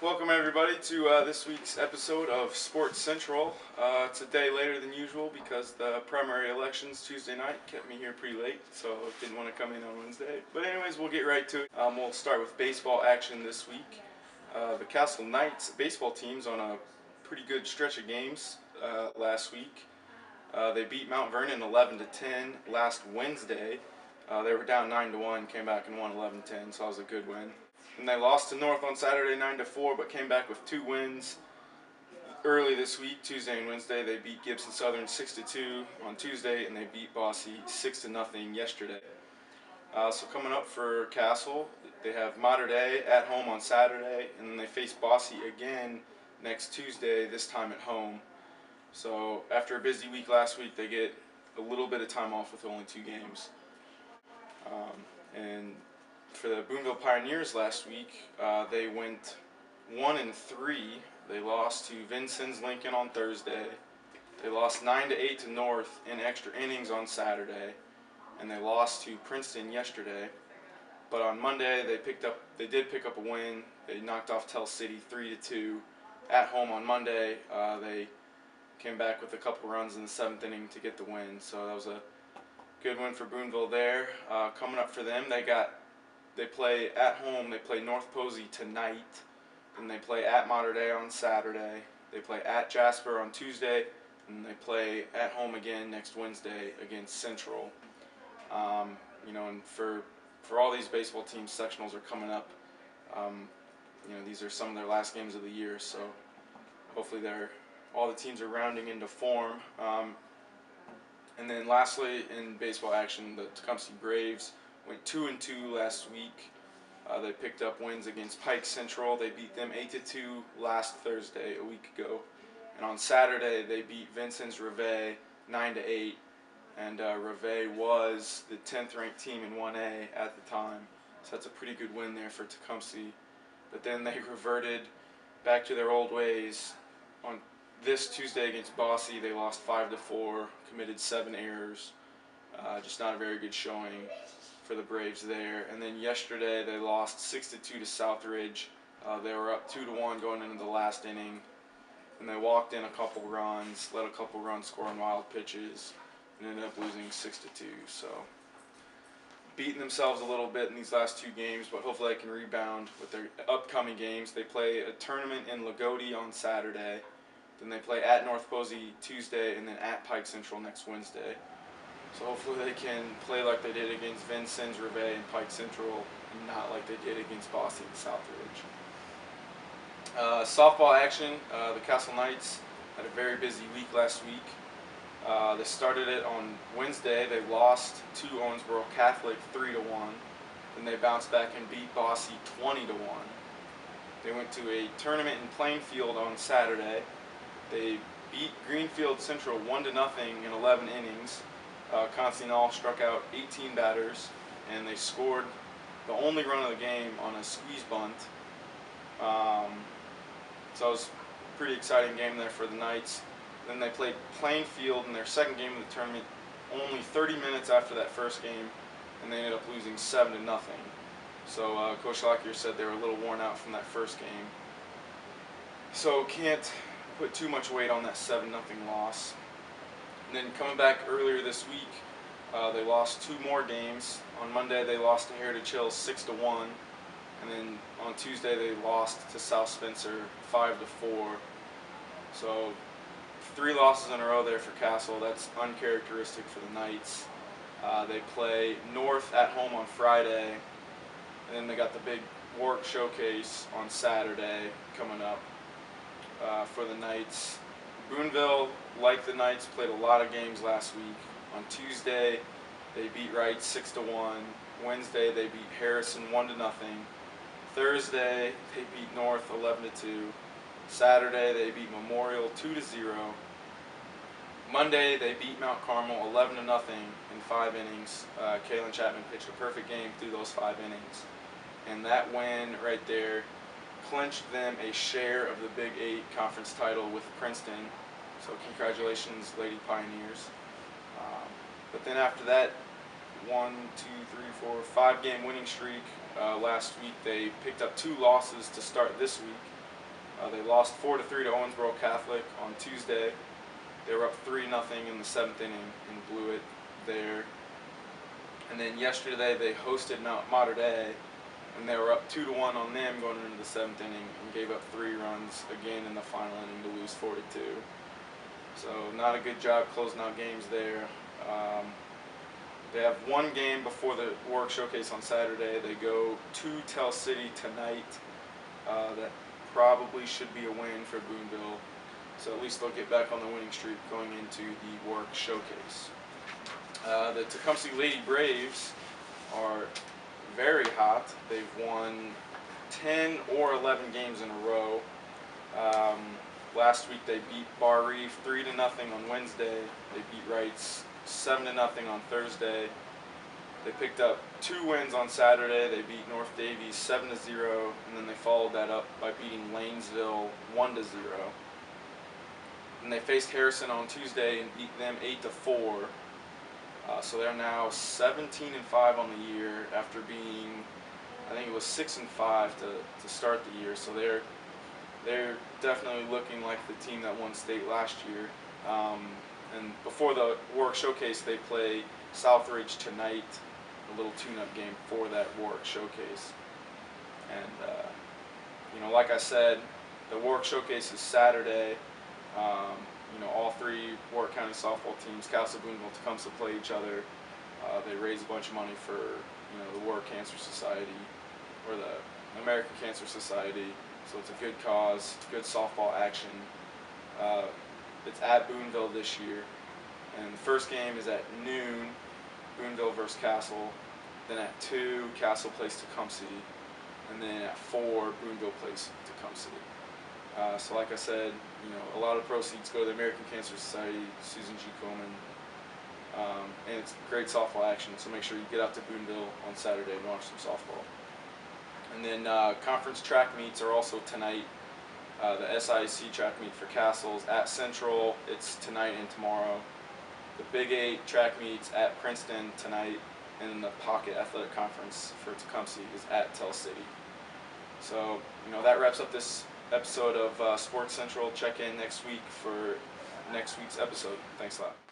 Welcome everybody to this week's episode of Sports Central. It's a day later than usual because the primary elections Tuesday night kept me here pretty late, so I didn't want to come in on Wednesday. But anyways, we'll get right to it. We'll start with baseball action this week. The Castle Knights baseball team's on a pretty good stretch of games last week. They beat Mount Vernon 11-10 last Wednesday. They were down 9-1, came back and won 11-10, so that was a good win. And they lost to North on Saturday 9-4, but came back with 2 wins early this week, Tuesday and Wednesday. They beat Gibson Southern 6-2 on Tuesday, and they beat Bosse 6-0 yesterday. So coming up for Castle, they have Mater Dei at home on Saturday, and then they face Bosse again next Tuesday, this time at home. So after a busy week last week, they get a little bit of time off with only 2 games. And for the Boonville Pioneers last week, they went 1-3. They lost to Vincennes Lincoln on Thursday. They lost 9-8 to North in extra innings on Saturday, and they lost to Princeton yesterday. But on Monday, they did pick up a win. They knocked off Tell City 3-2 at home on Monday. They came back with a couple runs in the 7th inning to get the win. So that was a good win for Boonville there. Coming up for them, they play at home. They play North Posey tonight, and they play at Mater Dei on Saturday. They play at Jasper on Tuesday, and they play at home again next Wednesday against Central. And for all these baseball teams, sectionals are coming up. These are some of their last games of the year, so hopefully all the teams are rounding into form. And then lastly, in baseball action, the Tecumseh Braves went 2-2 last week. They picked up wins against Pike Central. They beat them 8-2 last Thursday, a week ago. And on Saturday, they beat Vincennes Reveille 9-8. And Reveille was the 10th ranked team in 1A at the time. So that's a pretty good win there for Tecumseh. But then they reverted back to their old ways. On this Tuesday against Bosse, they lost 5-4, committed 7 errors. Just not a very good showing for the Braves there. And then yesterday they lost 6-2 to Southridge. They were up 2-1 going into the last inning, and they walked in a couple runs, let a couple runs score on wild pitches, and ended up losing 6-2. So beating themselves a little bit in these last 2 games, but hopefully they can rebound with their upcoming games. They play a tournament in Lagodi on Saturday, then they play at North Posey Tuesday, and then at Pike Central next Wednesday. So hopefully they can play like they did against Vincennes, Reveille, and Pike Central, and not like they did against Bosse and Southridge. Softball action, the Castle Knights had a very busy week last week. They started it on Wednesday. They lost to Owensboro Catholic 3-1. Then they bounced back and beat Bosse 20-1. They went to a tournament in Plainfield on Saturday. They beat Greenfield Central 1-0 in 11 innings. Consinal struck out 18 batters, and they scored the only run of the game on a squeeze bunt. So it was a pretty exciting game there for the Knights. Then they played Plainfield in their second game of the tournament only 30 minutes after that first game, and they ended up losing 7-0. So Coach Lockyer said they were a little worn out from that first game. So can't put too much weight on that 7-0 loss. And then coming back earlier this week, they lost 2 more games. On Monday they lost to Heritage Hills 6-1, and then on Tuesday they lost to South Spencer 5-4. So 3 losses in a row there for Castle. That's uncharacteristic for the Knights. They play North at home on Friday, and then they got the big Warwick Showcase on Saturday coming up for the Knights. Boonville, like the Knights, played a lot of games last week. On Tuesday, they beat Wright 6-1. Wednesday, they beat Harrison 1-0. Thursday, they beat North 11-2. Saturday, they beat Memorial 2-0. Monday, they beat Mount Carmel 11-0 in 5 innings. Kalen Chapman pitched a perfect game through those 5 innings. And that win right there clinched them a share of the Big 8 conference title with Princeton. So congratulations, Lady Pioneers. But then after that, 5 game winning streak. Last week they picked up 2 losses to start this week. They lost 4-3 to Owensboro Catholic on Tuesday. They were up 3-0 in the 7th inning and blew it there. And then yesterday they hosted Mount Mater Dei, and they were up 2-1 on them going into the 7th inning and gave up 3 runs again in the final inning to lose 4-2. So not a good job closing out games there. They have one game before the Warwick Showcase on Saturday. They go to Tell City tonight. That probably should be a win for Boonville. So at least they'll get back on the winning streak going into the Warwick Showcase. The Tecumseh Lady Braves are very hot. They've won 10 or 11 games in a row. Last week they beat Bar Reef 3-0 on Wednesday. They beat Wrights 7-0 on Thursday. They picked up 2 wins on Saturday. They beat North Davies 7-0, and then they followed that up by beating Lanesville 1-0. And they faced Harrison on Tuesday and beat them 8-4. So they're now 17-5 on the year after being, I think it was 6-5 to start the year. So they're definitely looking like the team that won state last year. And before the Warwick Showcase, they play Southridge tonight, a little tune-up game for that Warwick Showcase. And like I said, the Warwick Showcase is Saturday. All 3 Warwick County softball teams, Castle, Boonville, Tecumseh, play each other. They raise a bunch of money for the Warwick Cancer Society or the American Cancer Society. So it's a good cause. It's good softball action. It's at Boonville this year, and the first game is at noon, Boonville versus Castle. Then at 2, Castle plays Tecumseh, and then at 4, Boonville plays Tecumseh. So like I said, a lot of proceeds go to the American Cancer Society, Susan G. Komen, and it's great softball action. So make sure you get out to Boonville on Saturday and watch some softball. And then conference track meets are also tonight. The SIC track meet for Castle's at Central. It's tonight and tomorrow. The Big 8 track meets at Princeton tonight, and then the Pocket Athletic Conference for Tecumseh is at Tell City. So that wraps up this episode of Sports Central. Check in next week for next week's episode. Thanks a lot.